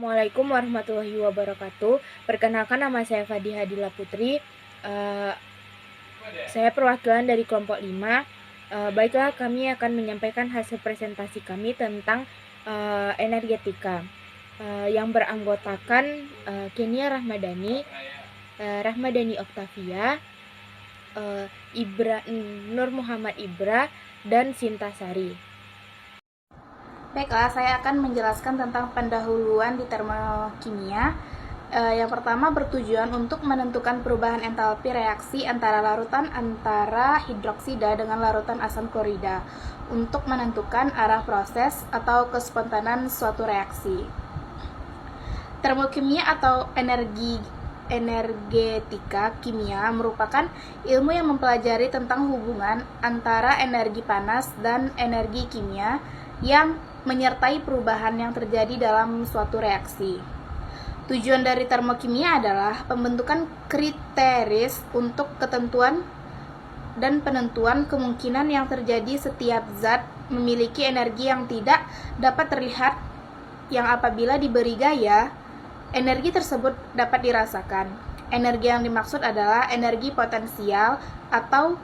Assalamualaikum warahmatullahi wabarakatuh. Perkenalkan, nama saya Fadiha Dila Putri. Saya perwakilan dari kelompok 5. Baiklah, kami akan menyampaikan hasil presentasi kami tentang energetika yang beranggotakan Kenia Rahmadani, Rahmadani Oktavia, Nur Muhammad Ibra, dan Sinta Sari. Baiklah, saya akan menjelaskan tentang pendahuluan di termokimia. Yang pertama bertujuan untuk menentukan perubahan entalpi reaksi antara larutan antara hidroksida dengan larutan asam klorida untuk menentukan arah proses atau kespontanan suatu reaksi. Termokimia atau energetika kimia merupakan ilmu yang mempelajari tentang hubungan antara energi panas dan energi kimia yang menyertai perubahan yang terjadi dalam suatu reaksi. Tujuan dari termokimia adalah pembentukan kriteris untuk ketentuan dan penentuan kemungkinan yang terjadi setiap zat memiliki energi yang tidak dapat terlihat, yang apabila diberi gaya, energi tersebut dapat dirasakan. Energi yang dimaksud adalah energi potensial atau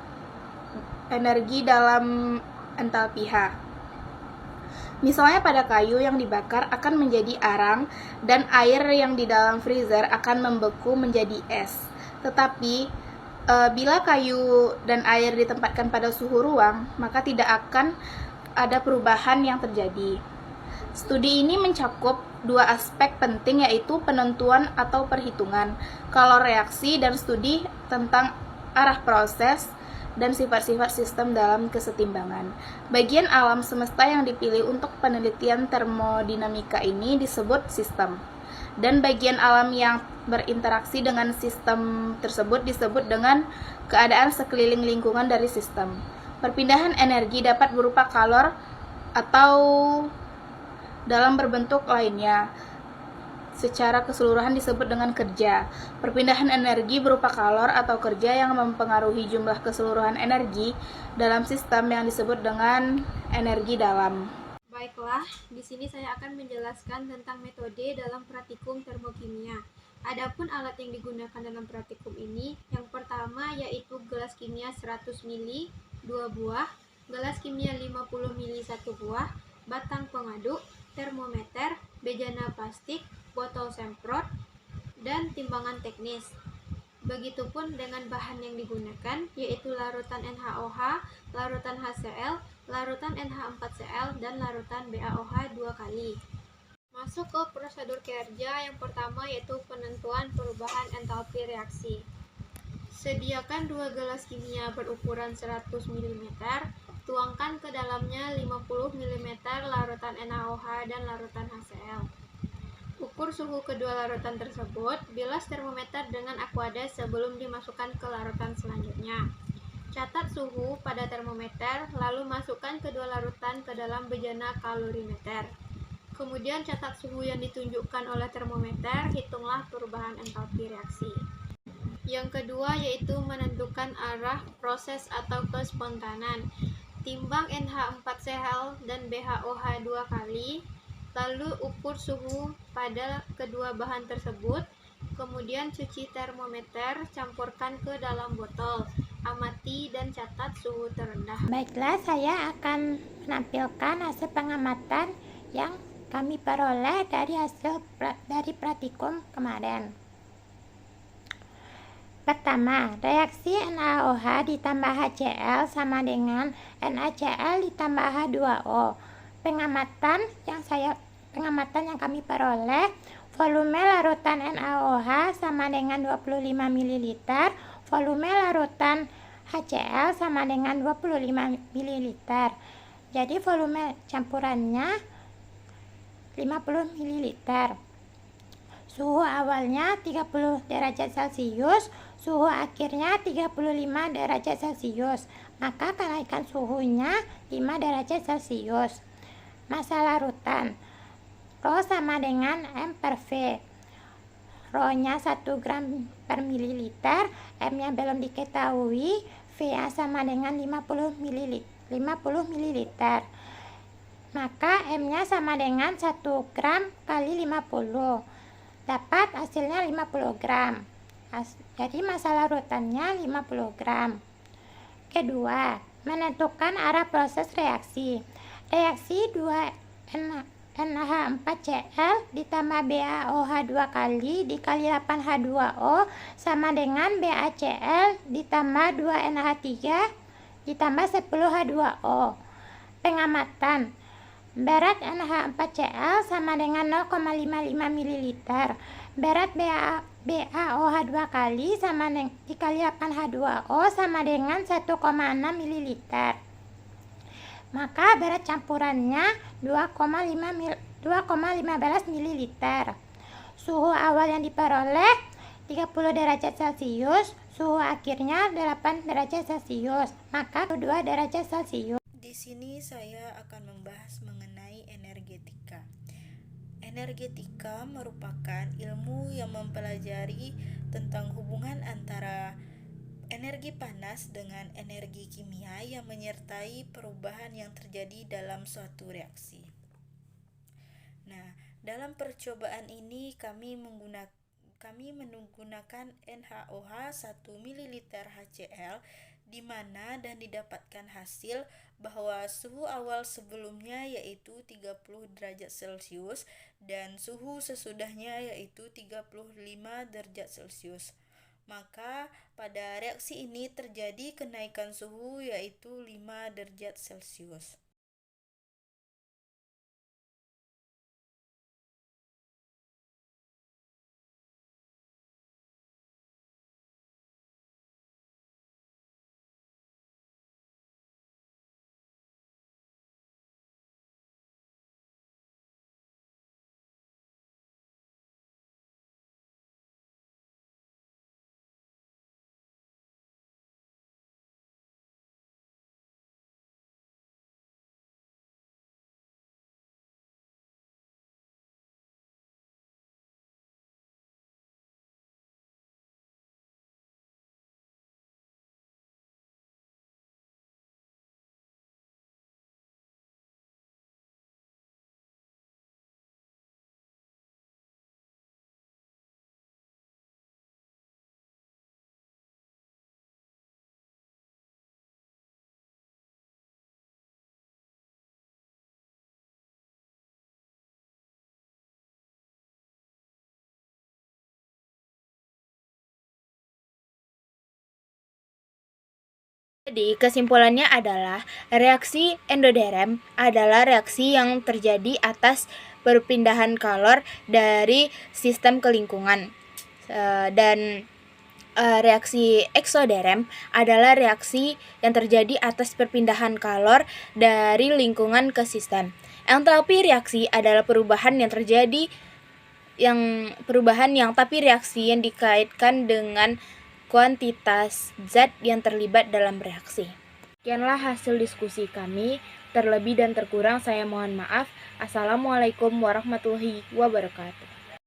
energi dalam entalpi H. Misalnya pada kayu yang dibakar akan menjadi arang dan air yang di dalam freezer akan membeku menjadi es. Tetapi bila kayu dan air ditempatkan pada suhu ruang, maka tidak akan ada perubahan yang terjadi. Studi ini mencakup dua aspek penting, yaitu penentuan atau perhitungan kalor reaksi dan studi tentang arah proses dan sifat-sifat sistem dalam kesetimbangan. Bagian alam semesta yang dipilih untuk penelitian termodinamika ini disebut sistem, dan bagian alam yang berinteraksi dengan sistem tersebut disebut dengan keadaan sekeliling lingkungan dari sistem. Perpindahan energi dapat berupa kalor atau dalam berbentuk lainnya. Secara keseluruhan disebut dengan kerja. Perpindahan energi berupa kalor atau kerja yang mempengaruhi jumlah keseluruhan energi dalam sistem yang disebut dengan energi dalam. Baiklah, di sini saya akan menjelaskan tentang metode dalam praktikum termokimia. Adapun alat yang digunakan dalam praktikum ini, yang pertama yaitu gelas kimia 100 ml 2 buah, gelas kimia 50 ml 1 buah, batang pengaduk, termometer, bejana plastik, botol semprot, dan timbangan teknis. Begitupun dengan bahan yang digunakan, yaitu larutan NaOH, larutan HCl, larutan NH4Cl, dan larutan BaOH 2 kali. Masuk ke prosedur kerja yang pertama, yaitu penentuan perubahan entalpi reaksi. Sediakan 2 gelas kimia berukuran 100 ml, tuangkan ke dalamnya 50 ml larutan NaOH dan larutan HCl. Ukur suhu kedua larutan tersebut, bilas termometer dengan aqueous sebelum dimasukkan ke larutan selanjutnya. Catat suhu pada termometer, lalu masukkan kedua larutan ke dalam bejana kalorimeter. Kemudian catat suhu yang ditunjukkan oleh termometer, hitunglah perubahan entalpi reaksi. Yang kedua yaitu menentukan arah proses atau kespontanan. Timbang NH4Cl dan BaOH 2 kali, lalu ukur suhu pada kedua bahan tersebut, kemudian cuci termometer, campurkan ke dalam botol, amati dan catat suhu terendah. Baiklah, saya akan menampilkan hasil pengamatan yang kami peroleh dari praktikum kemarin. Pertama, reaksi NaOH ditambah HCl sama dengan NaCl ditambah H2O. Pengamatan yang kami peroleh, volume larutan NaOH sama dengan 25 ml, volume larutan HCl sama dengan 25 ml. Jadi volume campurannya 50 ml. Suhu awalnya 30 derajat Celcius, suhu akhirnya 35 derajat Celcius. Maka kenaikan suhunya 5 derajat Celcius. Massa larutan, Rho sama dengan M per V. Rho-nya 1 gram per mililiter, M-nya belum diketahui, V-nya sama dengan 50 ml. maka M-nya sama dengan 1 gram kali 50. Dapat hasilnya 50 gram. Jadi masalah urutannya 50 gram. Kedua, menentukan arah proses reaksi. Reaksi 2NH4Cl ditambah BaOH 2 kali dikali 8H2O sama dengan BaCl ditambah 2NH3 ditambah 10H2O. Pengamatan. Berat NH4Cl sama dengan 0,55 ml. Berat BaOH 2 kali sama dikali 8H2O sama dengan 1,6 ml. Maka berat campurannya 2,15 ml. Suhu awal yang diperoleh 30 derajat Celcius, suhu akhirnya 8 derajat Celcius, maka 2 derajat Celcius. Di sini saya akan membahas mengenai energetika. Energetika merupakan ilmu yang mempelajari tentang hubungan antara energi panas dengan energi kimia yang menyertai perubahan yang terjadi dalam suatu reaksi. Nah, dalam percobaan ini kami menggunakan NaOH 1 ml HCl di mana dan didapatkan hasil bahwa suhu awal sebelumnya yaitu 30 derajat Celcius dan suhu sesudahnya yaitu 35 derajat Celcius. Maka pada reaksi ini terjadi kenaikan suhu yaitu 5 derajat Celcius. Jadi, kesimpulannya adalah reaksi endoderm adalah reaksi yang terjadi atas perpindahan kalor dari sistem ke lingkungan. Dan reaksi eksoderm adalah reaksi yang terjadi atas perpindahan kalor dari lingkungan ke sistem. Entalpi reaksi adalah perubahan yang tapi reaksi yang dikaitkan dengan kuantitas zat yang terlibat dalam reaksi. Sekianlah hasil diskusi kami. Terlebih dan terkurang saya mohon maaf. Assalamualaikum warahmatullahi wabarakatuh.